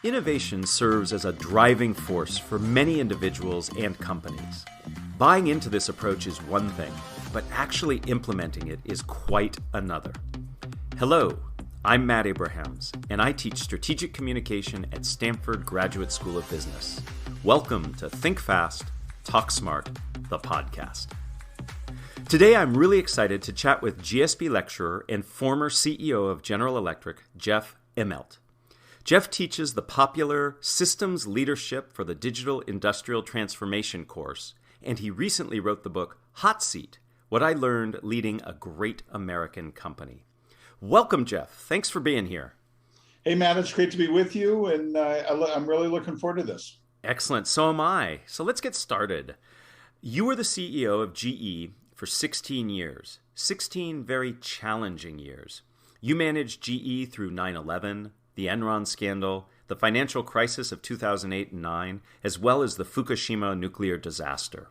Innovation serves as a driving force for many individuals and companies. Buying into this approach is one thing, but actually implementing it is quite another. Hello, I'm Matt Abrahams, and I teach strategic communication at Stanford Graduate School of Business. Welcome to Think Fast, Talk Smart, the podcast. Today, I'm really excited to chat with GSB lecturer and former CEO of General Electric, Jeff Immelt. Jeff teaches the popular Systems Leadership for the Digital Industrial Transformation course, and he recently wrote the book Hot Seat: What I Learned Leading a Great American Company. Welcome, Jeff. Thanks for being here. Hey, Matt, it's great to be with you, and I'm really looking forward to this. Excellent. So am I. So let's get started. You were the CEO of GE for 16 years, 16 very challenging years. You managed GE through 9/11, the Enron scandal, the financial crisis of 2008 and 9, as well as the Fukushima nuclear disaster.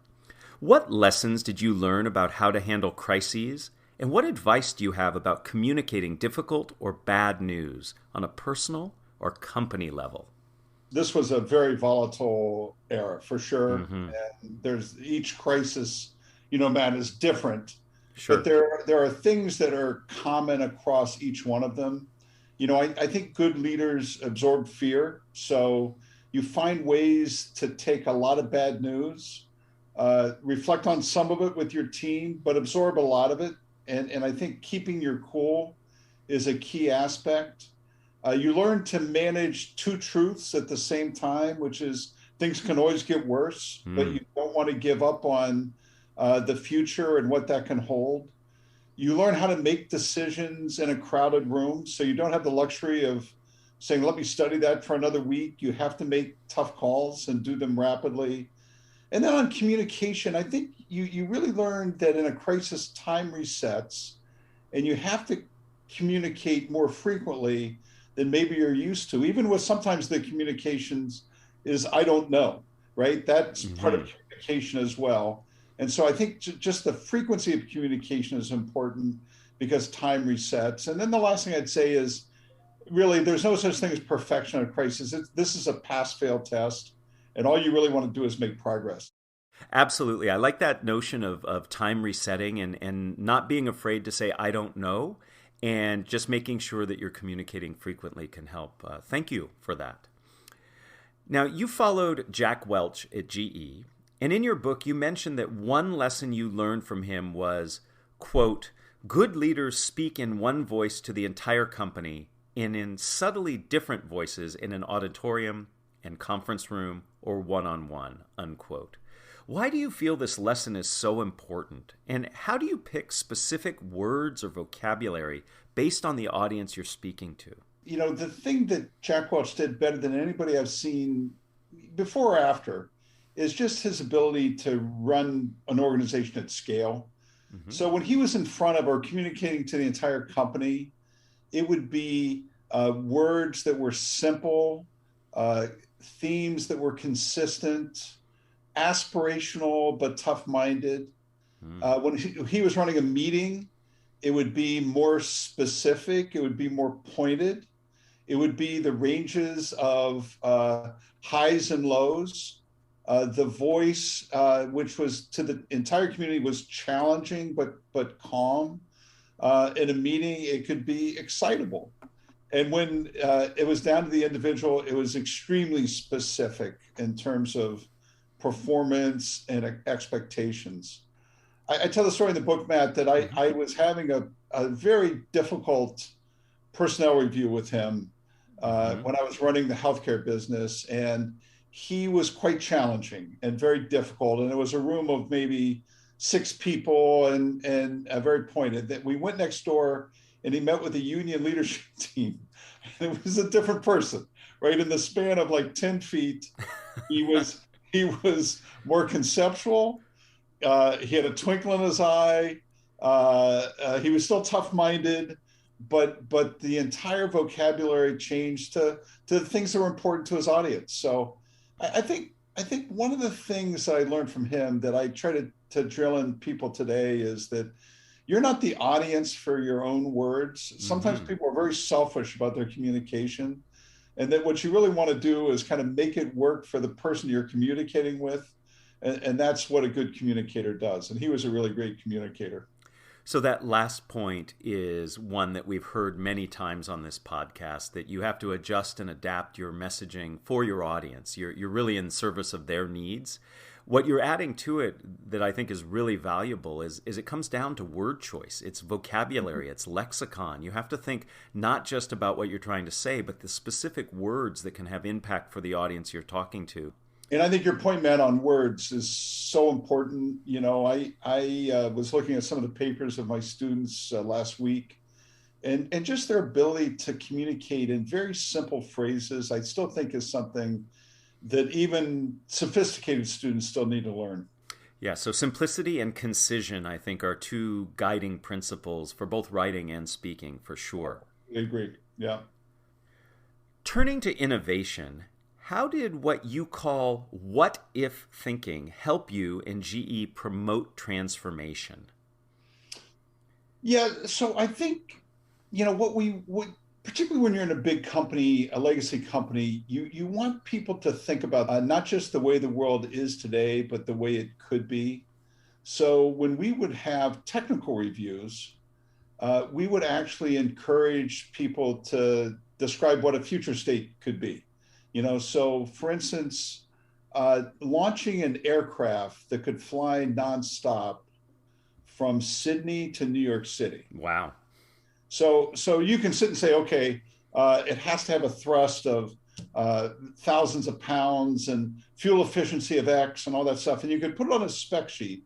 What lessons did you learn about how to handle crises, and what advice do you have about communicating difficult or bad news on a personal or company level? This was a very volatile era, for sure. Mm-hmm. And there's each crisis, Matt, is different. Sure. But there are things that are common across each one of them. I think good leaders absorb fear. So you find ways to take a lot of bad news, reflect on some of it with your team, but absorb a lot of it. And I think keeping your cool is a key aspect. You learn to manage two truths at the same time, which is things can always get worse, but you don't want to give up on the future and what that can hold. You learn how to make decisions in a crowded room. So you don't have the luxury of saying, let me study that for another week. You have to make tough calls and do them rapidly. And then on communication, I think you really learn that in a crisis, time resets, and you have to communicate more frequently than maybe you're used to, even with sometimes the communications is, I don't know, right? That's part of communication as well. And so I think just the frequency of communication is important because time resets. And then the last thing I'd say is really there's no such thing as perfection in a crisis. This is a pass-fail test, and all you really want to do is make progress. Absolutely. I like that notion of time resetting and not being afraid to say, I don't know, and just making sure that you're communicating frequently can help. Thank you for that. Now, you followed Jack Welch at GE, and in your book, you mentioned that one lesson you learned from him was, quote, good leaders speak in one voice to the entire company and in subtly different voices in an auditorium and conference room or one-on-one, unquote. Why do you feel this lesson is so important? And how do you pick specific words or vocabulary based on the audience you're speaking to? The thing that Jack Welch did better than anybody I've seen before or after is just his ability to run an organization at scale. Mm-hmm. So when he was in front of or communicating to the entire company, it would be words that were simple, themes that were consistent, aspirational but tough-minded. When he was running a meeting, it would be more specific, it would be more pointed, it would be the ranges of highs and lows. The voice, which was to the entire community, was challenging but calm. In a meeting, it could be excitable. And when it was down to the individual, it was extremely specific in terms of performance and expectations. I tell the story in the book, Matt, that I was having a very difficult personnel review with him when I was running the healthcare business, and he was quite challenging and very difficult. And it was a room of maybe 6 people and very pointed. That we went next door and he met with the union leadership team. And it was a different person, right? In the span of like 10 feet, he was more conceptual. He had a twinkle in his eye. He was still tough-minded, but the entire vocabulary changed to the things that were important to his audience. So I think one of the things that I learned from him that I try to drill in people today is that you're not the audience for your own words. Sometimes people are very selfish about their communication. And that what you really want to do is kind of make it work for the person you're communicating with. And that's what a good communicator does. And he was a really great communicator. So that last point is one that we've heard many times on this podcast, that you have to adjust and adapt your messaging for your audience. You're really in service of their needs. What you're adding to it that I think is really valuable is it comes down to word choice. It's vocabulary, it's lexicon. You have to think not just about what you're trying to say, but the specific words that can have impact for the audience you're talking to. And I think your point, Matt, on words is so important. I was looking at some of the papers of my students last week, and just their ability to communicate in very simple phrases, I still think is something that even sophisticated students still need to learn. Yeah, so simplicity and concision, I think, are two guiding principles for both writing and speaking, for sure. I agree, yeah. Turning to innovation, how did what you call what-if thinking help you and GE promote transformation? Yeah, so I think, particularly when you're in a big company, a legacy company, you want people to think about not just the way the world is today, but the way it could be. So when we would have technical reviews, we would actually encourage people to describe what a future state could be. So for instance, launching an aircraft that could fly nonstop from Sydney to New York City. Wow. So you can sit and say, okay, it has to have a thrust of thousands of pounds and fuel efficiency of X and all that stuff. And you could put it on a spec sheet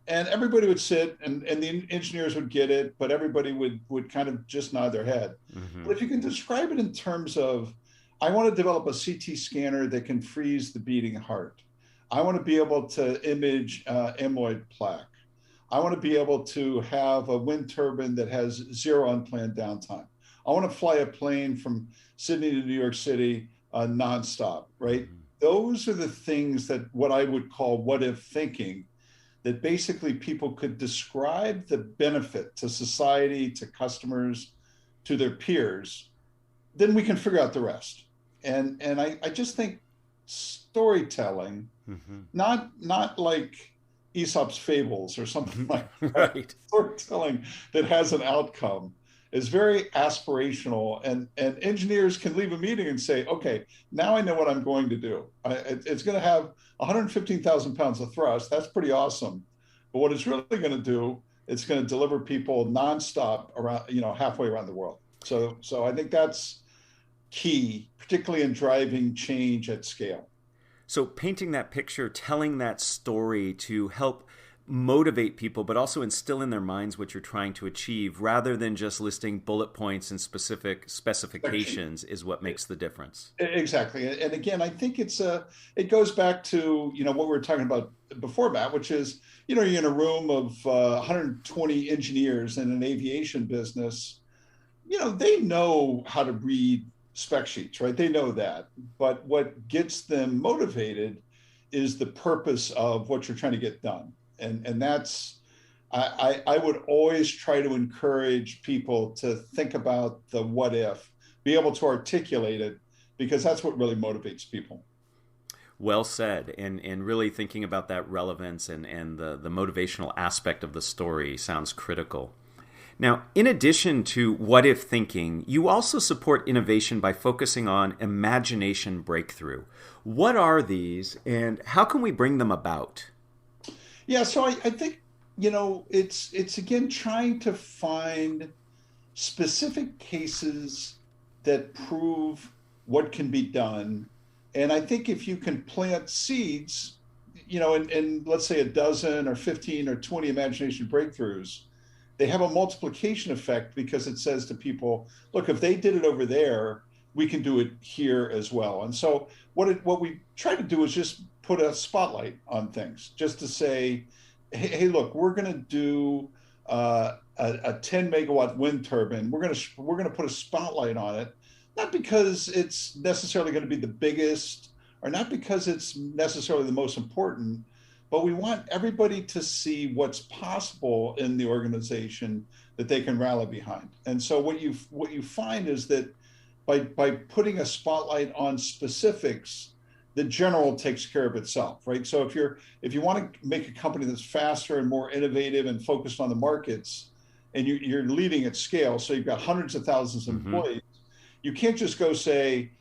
and everybody would sit and the engineers would get it, but everybody would kind of just nod their head. Mm-hmm. But if you can describe it in terms of, I want to develop a CT scanner that can freeze the beating heart. I want to be able to image amyloid plaque. I want to be able to have a wind turbine that has zero unplanned downtime. I want to fly a plane from Sydney to New York City nonstop, right? Mm-hmm. Those are the things that what I would call what-if thinking, that basically people could describe the benefit to society, to customers, to their peers. Then we can figure out the rest. And I just think storytelling, mm-hmm. not like Aesop's fables or something like that. Right. Storytelling that has an outcome is very aspirational, and engineers can leave a meeting and say, okay, now I know what I'm going to do. It's going to have 115,000 pounds of thrust. That's pretty awesome. But what it's really going to do, it's going to deliver people nonstop around, halfway around the world. So I think that's key, particularly in driving change at scale. So painting that picture, telling that story to help motivate people, but also instill in their minds what you're trying to achieve, rather than just listing bullet points and specific specifications, is what makes the difference. Exactly. And again, I think it goes back to, what we were talking about before, Matt, which is, you're in a room of 120 engineers in an aviation business. They know how to read spec sheets, right? They know that. But what gets them motivated is the purpose of what you're trying to get done. And that's, I would always try to encourage people to think about the what if, be able to articulate it, because that's what really motivates people. Well said. And really thinking about that relevance and the motivational aspect of the story sounds critical. Now, in addition to what-if thinking, you also support innovation by focusing on imagination breakthrough. What are these, and how can we bring them about? Yeah, so I think, it's again trying to find specific cases that prove what can be done. And I think if you can plant seeds, in let's say a dozen or 15 or 20 imagination breakthroughs, they have a multiplication effect, because it says to people, look, if they did it over there, we can do it here as well. And so what we try to do is just put a spotlight on things, just to say, hey, look, we're going to do a 10 megawatt wind turbine. We're going to put a spotlight on it, not because it's necessarily going to be the biggest, or not because it's necessarily the most important, but we want everybody to see what's possible in the organization that they can rally behind. And so what you find is that by putting a spotlight on specifics, the general takes care of itself, right? So if you want to make a company that's faster and more innovative and focused on the markets, and you're leading at scale, so you've got hundreds of thousands of employees, you can't just go say,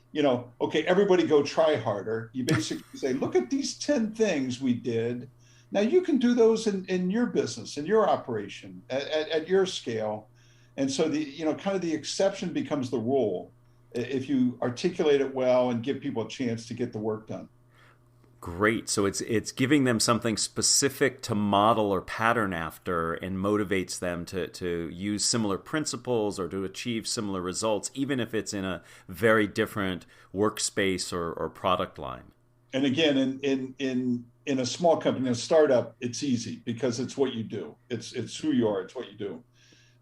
okay, everybody go try harder. You basically say, look at these 10 things we did. Now you can do those in your business, in your operation, at your scale. And so kind of the exception becomes the rule if you articulate it well and give people a chance to get the work done. Great. So it's giving them something specific to model or pattern after, and motivates them to use similar principles or to achieve similar results, even if it's in a very different workspace or product line. And again, in a small company, a startup, it's easy because it's what you do. It's who you are. It's what you do.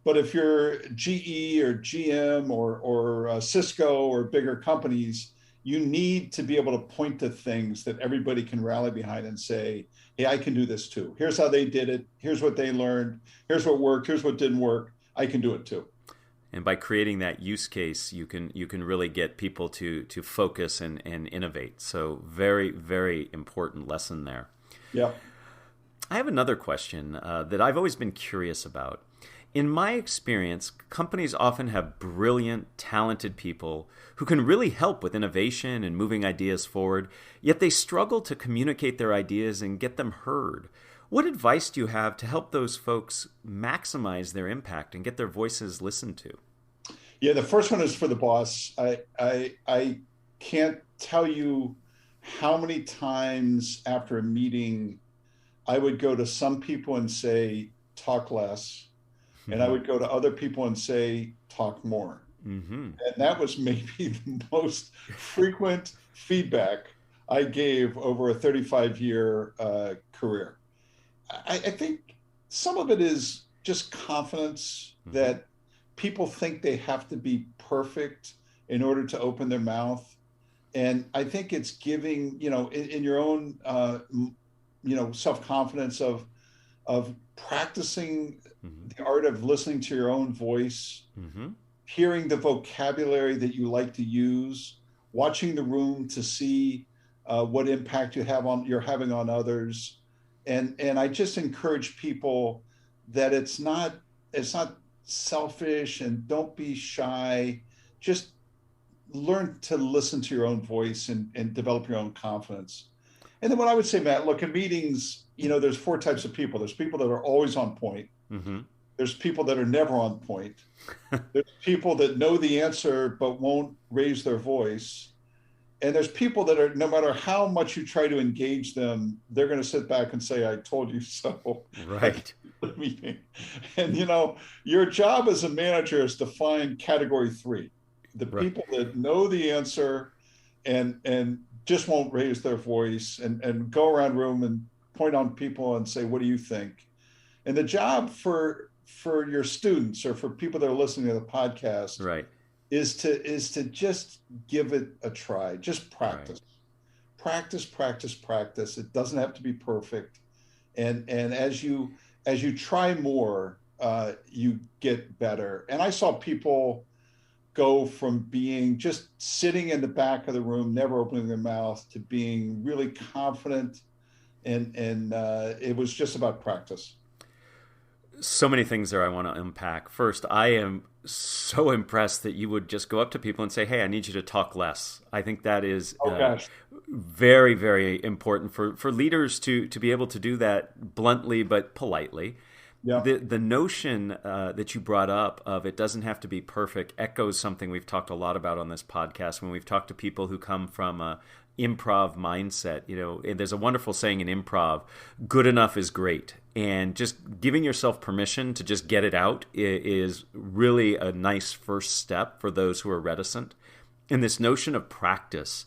But if you're GE or GM or Cisco or bigger companies, you need to be able to point to things that everybody can rally behind and say, hey, I can do this too. Here's how they did it. Here's what they learned. Here's what worked. Here's what didn't work. I can do it too. And by creating that use case, you can really get people to focus and innovate. So very, very important lesson there. Yeah. I have another question that I've always been curious about. In my experience, companies often have brilliant, talented people who can really help with innovation and moving ideas forward, yet they struggle to communicate their ideas and get them heard. What advice do you have to help those folks maximize their impact and get their voices listened to? Yeah, the first one is for the boss. I can't tell you how many times after a meeting I would go to some people and say, talk less. And I would go to other people and say, talk more. And that was maybe the most frequent feedback I gave over a 35-year career. I think some of it is just confidence that people think they have to be perfect in order to open their mouth. And I think it's giving, in your own, self-confidence of practicing the art of listening to your own voice, hearing the vocabulary that you like to use, watching the room to see what impact you're having on others. And I just encourage people that it's not selfish, and don't be shy. Just learn to listen to your own voice and develop your own confidence. And then what I would say, Matt, look, in meetings, there's 4 types of people. There's people that are always on point. There's people that are never on point. There's people that know the answer but won't raise their voice. And there's people that are, no matter how much you try to engage them, they're going to sit back and say, I told you so. Right. Meeting. And, your job as a manager is to find category 3, the people that know the answer and just won't raise their voice and go around room and point on people and say, what do you think? And the job for your students or for people that are listening to the podcast is to just give it a try. Just practice. Practice. It doesn't have to be perfect. And as you try more, you get better. And I saw people go from being just sitting in the back of the room, never opening their mouth, to being really confident. And it was just about practice. So many things there I want to unpack. First, I am so impressed that you would just go up to people and say, hey, I need you to talk less. I think that is very, very important for leaders to be able to do that bluntly but politely. Yeah. The notion that you brought up of it doesn't have to be perfect echoes something we've talked a lot about on this podcast when we've talked to people who come from a improv mindset. There's a wonderful saying in improv, good enough is great. And just giving yourself permission to just get it out is really a nice first step for those who are reticent. And this notion of practice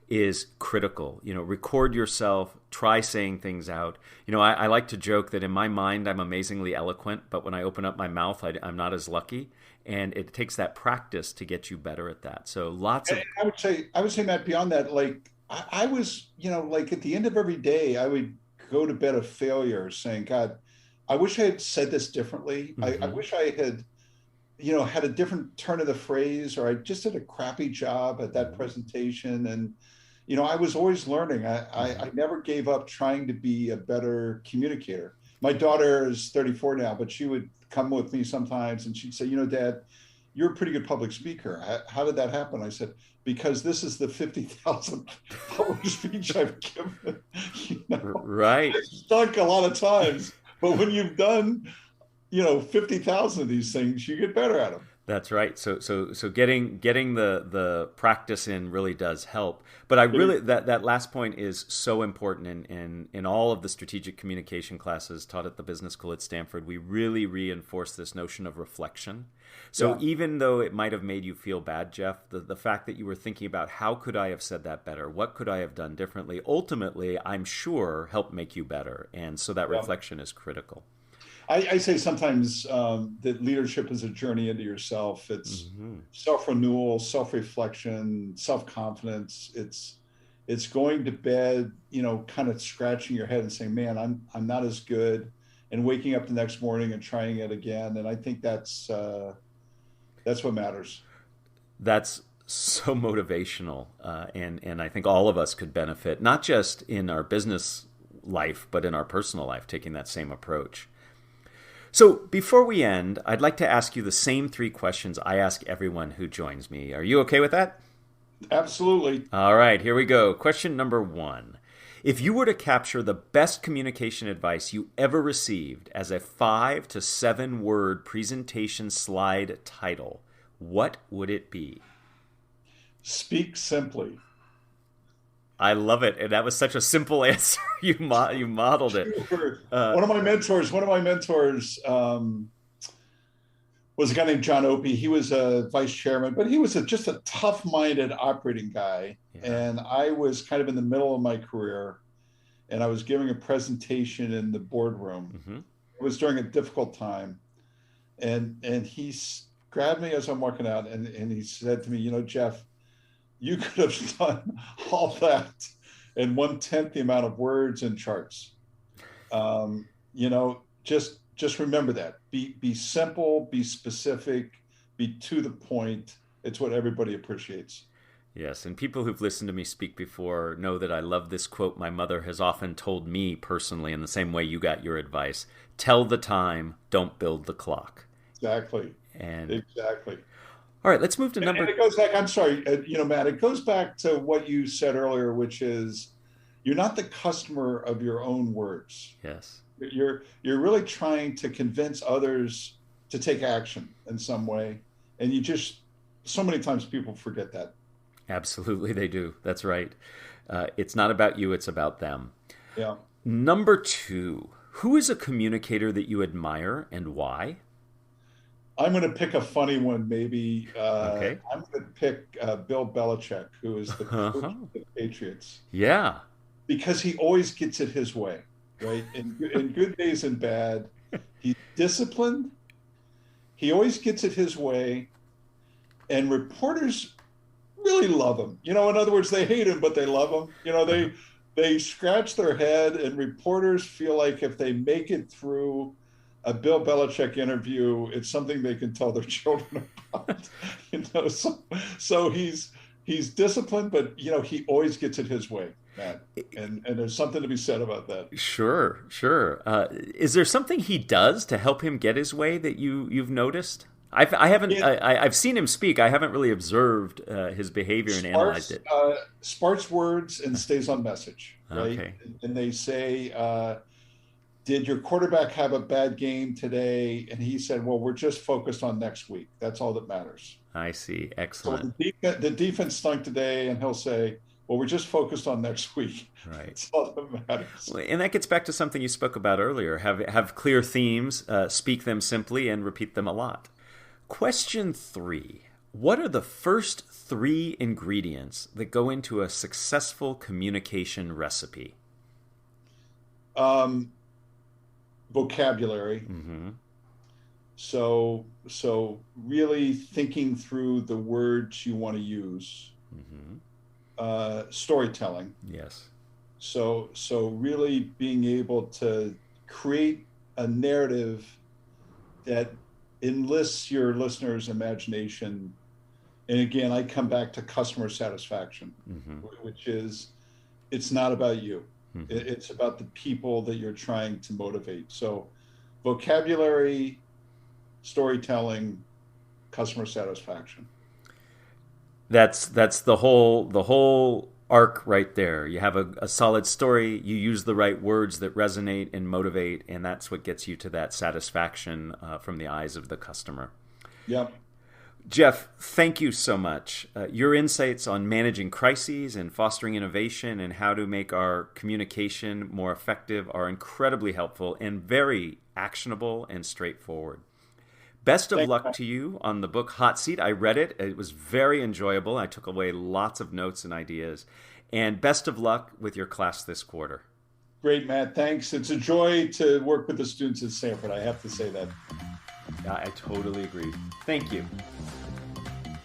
is critical. Record yourself, try saying things out. I like to joke that in my mind, I'm amazingly eloquent, but when I open up my mouth, I'm not as lucky. And it takes that practice to get you better at that. So lots of... I would say, Matt, beyond that, I was, at the end of every day, I would go to bed a failure saying, God, I wish I had said this differently. I wish I had, had a different turn of the phrase, or I just did a crappy job at that Mhm. presentation. And, I was always learning. I never gave up trying to be a better communicator. My daughter is 34 now, but she would come with me sometimes and she'd say, Dad, you're a pretty good public speaker. How did that happen? I said, because this is the 50,000th public speech I've given. Right. I've stunk a lot of times, but when you've done 50,000 of these things, you get better at them. That's right. So getting the practice in really does help. But I really that last point is so important in all of the strategic communication classes taught at the business school at Stanford. We really reinforce this notion of reflection. So Yeah. even though it might have made you feel bad, Jeff, the fact that you were thinking about how could I have said that better? What could I have done differently? Ultimately, I'm sure helped make you better. And so that Yeah. reflection is critical. I say sometimes that leadership is a journey into yourself. It's Hmm. self-renewal, self-reflection, self-confidence. It's going to bed, kind of scratching your head and saying, "Man, I'm not as good," and waking up the next morning and trying it again. And I think that's what matters. That's so motivational, and I think all of us could benefit, not just in our business life, but in our personal life, taking that same approach. So before we end, I'd like to ask you the same three questions I ask everyone who joins me. Are you okay with that? Absolutely. All right, here we go. Question number one. If you were to capture the best communication advice you ever received as a 5 to 7 word presentation slide title, what would it be? Speak simply. I love it, and that was such a simple answer. You modeled it. Sure. Uh, One of my mentors, was a guy named John Opie. He was a vice chairman, but he was just a tough-minded operating guy. yeah. And I was kind of in the middle of my career, and I was giving a presentation in the boardroom. Hmm. It was during a difficult time, and he grabbed me as I'm walking out, and he said to me, Jeff, you could have done all that in 1/10 the amount of words and charts. Just remember that. Be simple, be specific, be to the point. It's what everybody appreciates. Yes, and people who've listened to me speak before know that I love this quote my mother has often told me personally in the same way you got your advice. Tell the time, don't build the clock. Exactly. And Exactly. all right, let's move to And number. it goes back, I'm sorry, Matt, it goes back to what you said earlier, which is you're not the customer of your own words. Yes, You're really trying to convince others to take action in some way. And so many times people forget that. absolutely they do. That's right. It's not about you, it's about them. Yeah. Number two, who is a communicator that you admire and why? I'm going to pick a funny one, maybe. Okay. I'm going to pick Bill Belichick, who is the coach Uh-huh. of the Patriots, Yeah. because he always gets it his way, right? In good days and bad, he's disciplined. He always gets it his way, and reporters really love him. In other words, they hate him, but they love him. Uh-huh. They scratch their head, and reporters feel like if they make it through a Bill Belichick interview, it's something they can tell their children about. So he's disciplined, but he always gets it his way, Matt. And there's something to be said about that. Sure, sure. Is there something he does to help him get his way that you've noticed? I haven't. It, I've seen him speak. I haven't really observed his behavior and analyzed sparse it. sparse words and stays on message, right? Okay, And they say, did your quarterback have a bad game today? And he said, well, we're just focused on next week. That's all that matters. I see. So Excellent. the defense stunk today, and he'll say, well, we're just focused on next week. Right. That's all that matters. Well, and that gets back to something you spoke about earlier. Have clear themes, speak them simply, and repeat them a lot. Question three. What are the first three ingredients that go into a successful communication recipe? Um, Vocabulary. Mm-hmm. So really thinking through the words you want to use. Mm-hmm. Storytelling. Yes. So really being able to create a narrative that enlists your listeners' imagination. And again, I come back to customer satisfaction, which is, it's not about you. It's about the people that you're trying to motivate. So vocabulary, storytelling, customer satisfaction. That's the whole arc right there. You have a solid story, you use the right words that resonate and motivate, and that's what gets you to that satisfaction from the eyes of the customer. Yep. Jeff, thank you so much. Your insights on managing crises and fostering innovation and how to make our communication more effective are incredibly helpful and very actionable and straightforward. Best of luck to you on the book Hot Seat. I read it. It was very enjoyable. I took away lots of notes and ideas. And best of luck with your class this quarter. Great, Matt. Thanks. It's a joy to work with the students at Stanford. I have to say that. I totally agree. Thank you.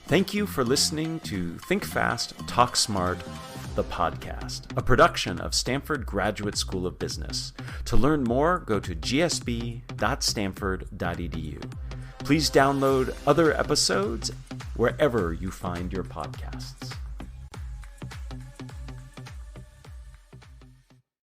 Thank you for listening to Think Fast, Talk Smart, the podcast, a production of Stanford Graduate School of Business. To learn more, go to gsb.stanford.edu. Please download other episodes wherever you find your podcasts.